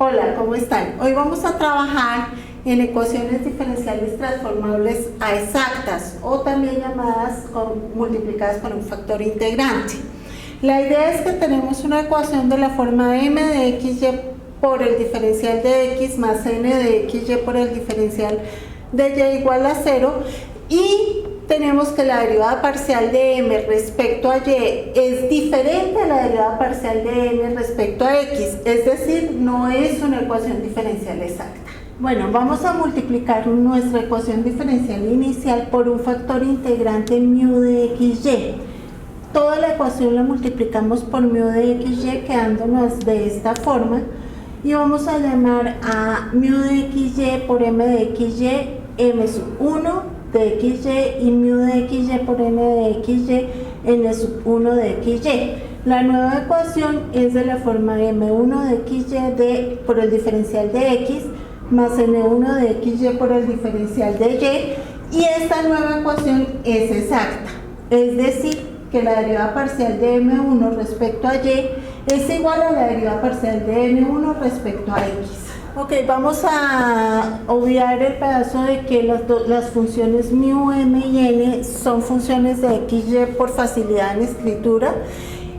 Hola, ¿cómo están? Hoy vamos a trabajar en ecuaciones diferenciales transformables a exactas o también llamadas multiplicadas por un factor integrante. La idea es que tenemos una ecuación de la forma m de xy por el diferencial de x más n de xy por el diferencial de y igual a 0 y tenemos que la derivada parcial de m respecto a y es diferente a la derivada parcial de n respecto a x, es decir, no es una ecuación diferencial exacta. Bueno, vamos a multiplicar nuestra ecuación diferencial inicial por un factor integrante μ de xy. Toda la ecuación la multiplicamos por μ de xy quedándonos de esta forma y vamos a llamar a μ de xy por m de xy m sub 1 de xy y μ de xy por n de xy n sub 1 de xy. La nueva ecuación es de la forma m1 de xy por el diferencial de x más n1 de xy por el diferencial de y esta nueva ecuación es exacta, es decir, que la derivada parcial de m1 respecto a y es igual a la derivada parcial de n1 respecto a x. Ok, vamos a obviar el pedazo de que las funciones μ, m y n son funciones de xy por facilidad en escritura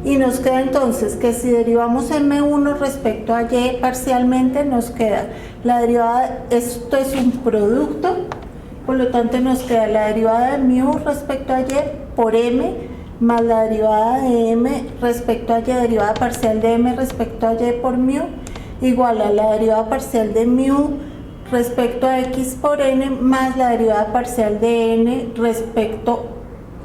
y nos queda entonces que si derivamos m1 respecto a y parcialmente nos queda la derivada, esto es un producto, por lo tanto nos queda la derivada de μ respecto a y por m más la derivada de m respecto a y, derivada parcial de m respecto a y por μ igual a la derivada parcial de μ respecto a x por n más la derivada parcial de n respecto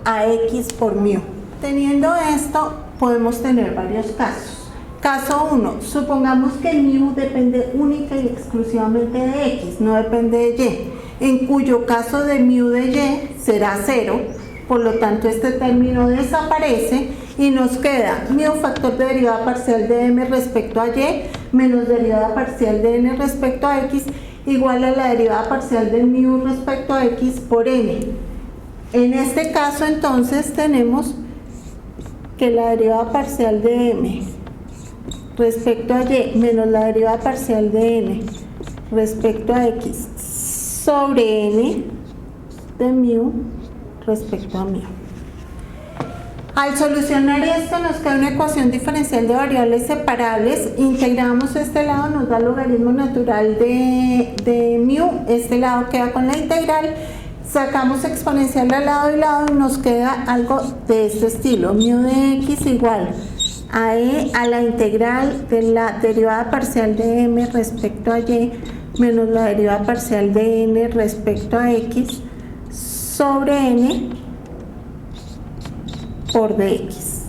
a x por μ. Teniendo esto, podemos tener varios casos. Caso 1, supongamos que μ depende única y exclusivamente de x, no depende de y, en cuyo caso de μ de y será 0, por lo tanto este término desaparece y nos queda μ factor de derivada parcial de m respecto a y menos derivada parcial de n respecto a x igual a la derivada parcial de μ respecto a x por n. En este caso entonces tenemos que la derivada parcial de m respecto a y menos la derivada parcial de n respecto a x sobre n de μ respecto a μ. Al solucionar esto nos queda una ecuación diferencial de variables separables, integramos este lado, nos da logaritmo natural de μ, este lado queda con la integral, sacamos exponencial al lado y lado y nos queda algo de este estilo, μ de x igual a e a la integral de la derivada parcial de m respecto a y menos la derivada parcial de n respecto a x sobre n por dx.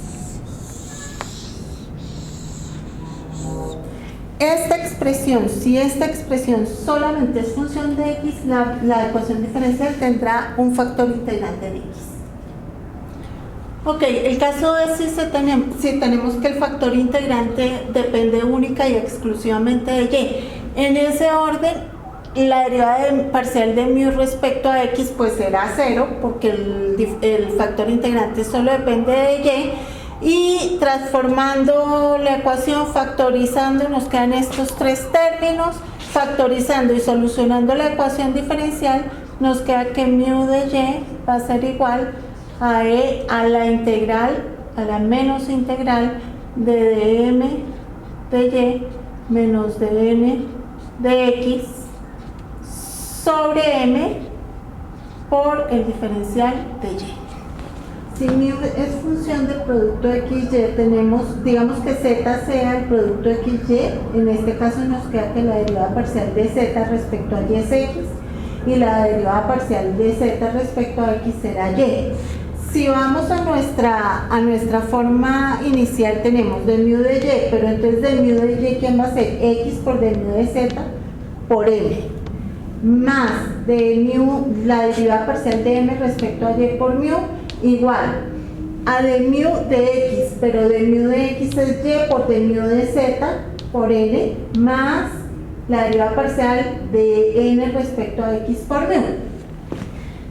Esta expresión, si esta expresión solamente es función de x, la ecuación diferencial tendrá un factor integrante de x. Ok, el caso es si tenemos que el factor integrante depende única y exclusivamente de y. En ese orden, la derivada parcial de μ respecto a x pues será 0 porque el factor integrante solo depende de y, y transformando la ecuación, factorizando, nos quedan estos tres términos, factorizando y solucionando la ecuación diferencial nos queda que μ de y va a ser igual a e a la integral, a la menos integral de dm de y menos de n de x sobre m por el diferencial de y. Si μ es función del producto de xy, tenemos, digamos que z sea el producto de xy, en este caso nos queda que la derivada parcial de z respecto a y es x y la derivada parcial de z respecto a x será y. Si vamos a nuestra forma inicial tenemos de μ de y, pero entonces de μ de y, ¿quién va a ser? X por de μ de z por m. Más de μ, la derivada parcial de m respecto a y por μ, igual a de μ de x, pero de μ de x es y por de μ de z por n, más la derivada parcial de n respecto a x por μ.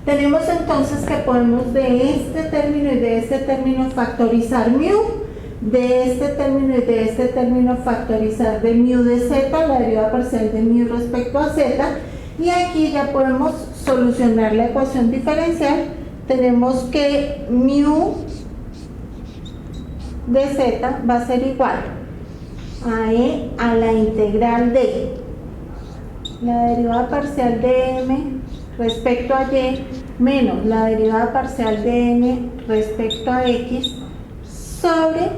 Tenemos entonces que podemos de este término y de este término factorizar μ de este término y de este término factorizar de mu de z, la derivada parcial de mu respecto a z, y aquí ya podemos solucionar la ecuación diferencial. Tenemos que mu de z va a ser igual a e a la integral de la derivada parcial de m respecto a y menos la derivada parcial de n respecto a x sobre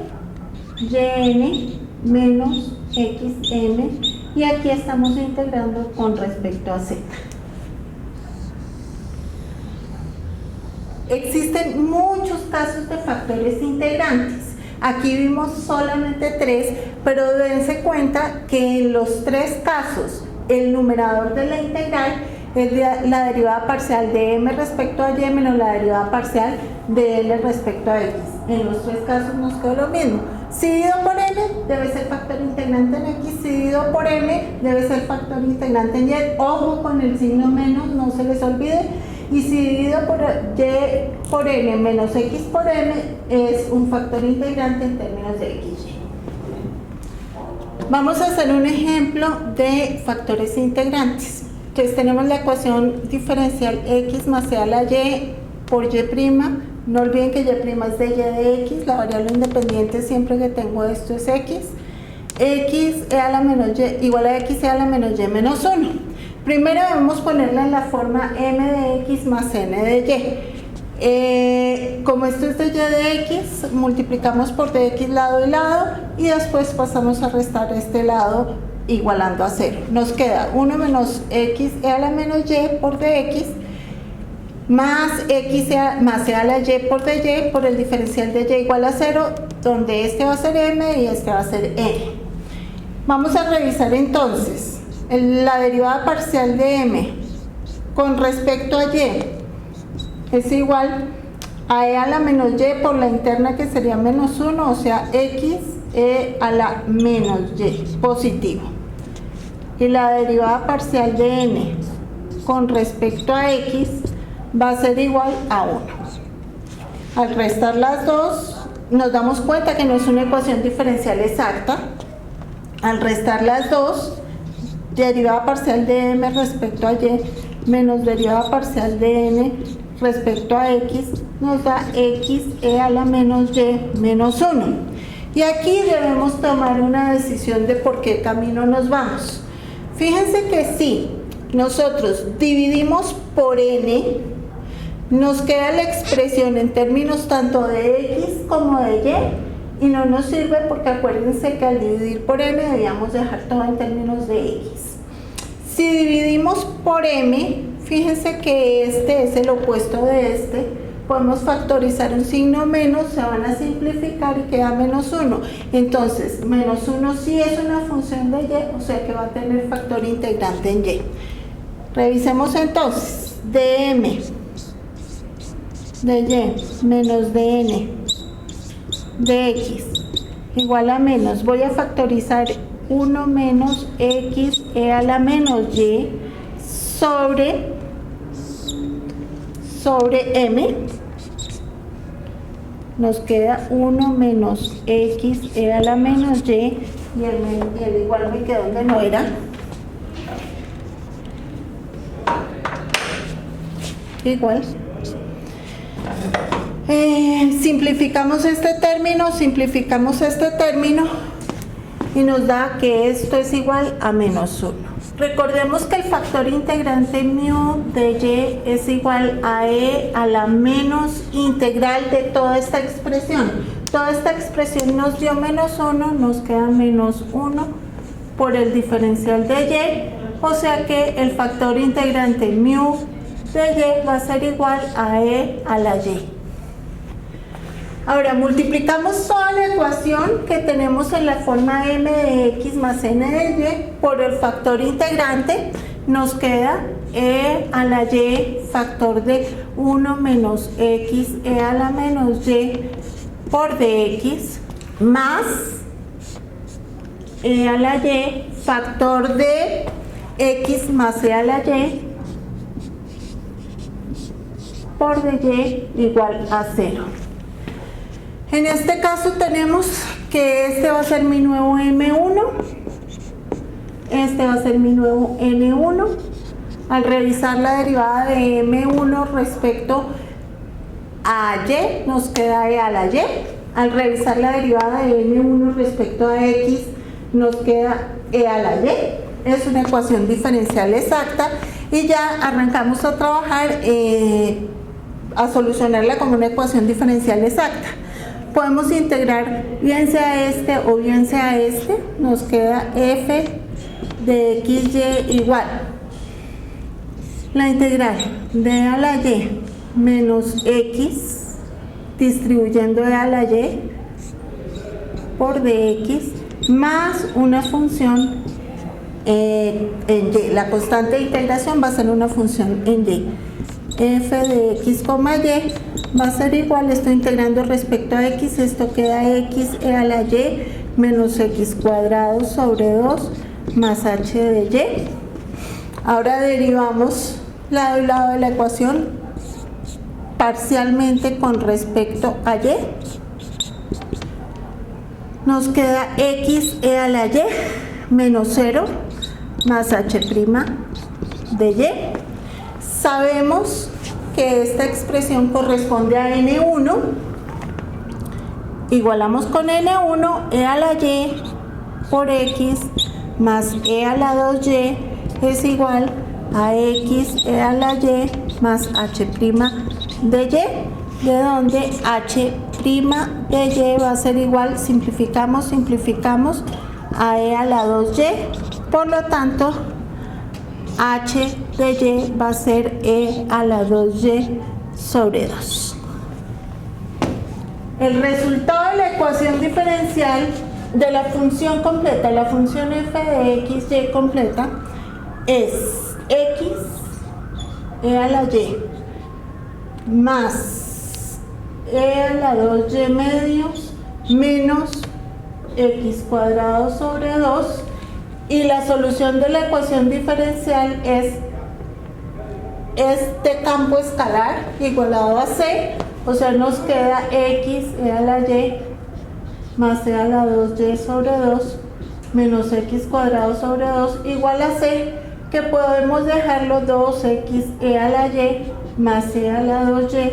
yn menos xm, y aquí estamos integrando con respecto a z. Existen muchos casos de factores integrantes. Aquí vimos solamente 3, pero dense cuenta que en los 3 casos el numerador de la integral es la derivada parcial de m respecto a y menos la derivada parcial de l respecto a x. En los 3 casos nos quedó lo mismo. Si dividido por m debe ser factor integrante en x, si dividido por m debe ser factor integrante en y. Ojo con el signo menos, no se les olvide. Y si dividido por y por n menos x por m es un factor integrante en términos de x. Vamos a hacer un ejemplo de factores integrantes. Entonces tenemos la ecuación diferencial x más e a la y por y'. No olviden que y' es de y de x, la variable independiente siempre que tengo esto es x. X e a la menos y igual a x e a la menos y menos 1. Primero debemos ponerla en la forma m de x más n de y. Como esto es de y de x, multiplicamos por dx lado y lado y después pasamos a restar este lado igualando a 0. Nos queda 1 menos x e a la menos y por dx más x más e a la y por el diferencial de y igual a 0, donde este va a ser m y este va a ser n. Vamos a revisar entonces. La derivada parcial de m con respecto a y es igual a e a la menos y por la interna que sería menos 1, o sea x e a la menos y positivo. Y la derivada parcial de n con respecto a x va a ser igual a 1. Al restar las dos nos damos cuenta que no es una ecuación diferencial exacta. Al restar las dos, derivada parcial de m respecto a y menos derivada parcial de n respecto a x nos da x e a la menos y menos 1. Y aquí debemos tomar una decisión de por qué camino nos vamos. Fíjense que si nosotros dividimos por n, nos queda la expresión en términos tanto de x como de y no nos sirve porque acuérdense que al dividir por m debíamos dejar todo en términos de x. Si dividimos por m, fíjense que este es el opuesto de este, podemos factorizar un signo menos, se van a simplificar y queda menos 1. Entonces, menos 1 sí es una función de y, o sea que va a tener factor integrante en y. Revisemos entonces, dm de y menos dn de x igual a menos, voy a factorizar 1 menos x e a la menos y sobre m, nos queda 1 menos x e a la menos y el igual me quedó donde no era. Igual. Simplificamos este término y nos da que esto es igual a menos 1. Recordemos que el factor integrante mu de y es igual a e a la menos integral de toda esta expresión. Toda esta expresión nos dio menos 1, nos queda menos 1 por el diferencial de y, o sea que el factor integrante mu de y va a ser igual a e a la y. Ahora multiplicamos toda la ecuación que tenemos en la forma m de x más n de y por el factor integrante, nos queda e a la y factor de 1 menos x e a la menos y por dx más e a la y factor de x más e a la y por dy igual a 0. En este caso tenemos que este va a ser mi nuevo M1, este va a ser mi nuevo N1. Al revisar la derivada de M1 respecto a Y, nos queda E a la Y. Al revisar la derivada de N1 respecto a X, nos queda E a la Y. Es una ecuación diferencial exacta y ya arrancamos a trabajar, a solucionarla como una ecuación diferencial exacta. Podemos integrar bien sea este o bien sea este, nos queda f de xy igual la integral de e a la y menos x distribuyendo e a la y por dx más una función en y. La constante de integración va a ser una función en y. F de x, y va a ser igual, estoy integrando respecto a x, esto queda x e a la y menos x cuadrado sobre 2 más h de y. Ahora derivamos lado y lado de la ecuación parcialmente con respecto a y. Nos queda x e a la y menos 0 más h' de y. Sabemos que esta expresión corresponde a N1, igualamos con N1, e a la y por x más e a la 2y es igual a x e a la y más h' de y, de donde h' de y va a ser igual, simplificamos a e a la 2y, por lo tanto h de y va a ser e a la 2y sobre 2. El resultado de la ecuación diferencial de la función completa, la función f de x, y completa, es x e a la y más e a la 2y medios menos x cuadrado sobre 2. Y la solución de la ecuación diferencial es este campo escalar igualado a c, o sea, nos queda x e a la y más e a la 2y sobre 2 menos x cuadrado sobre 2 igual a c, que podemos dejarlo 2x e a la y más e a la 2y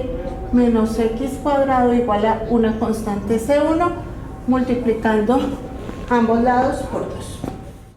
menos x cuadrado igual a una constante c1, multiplicando ambos lados por 2.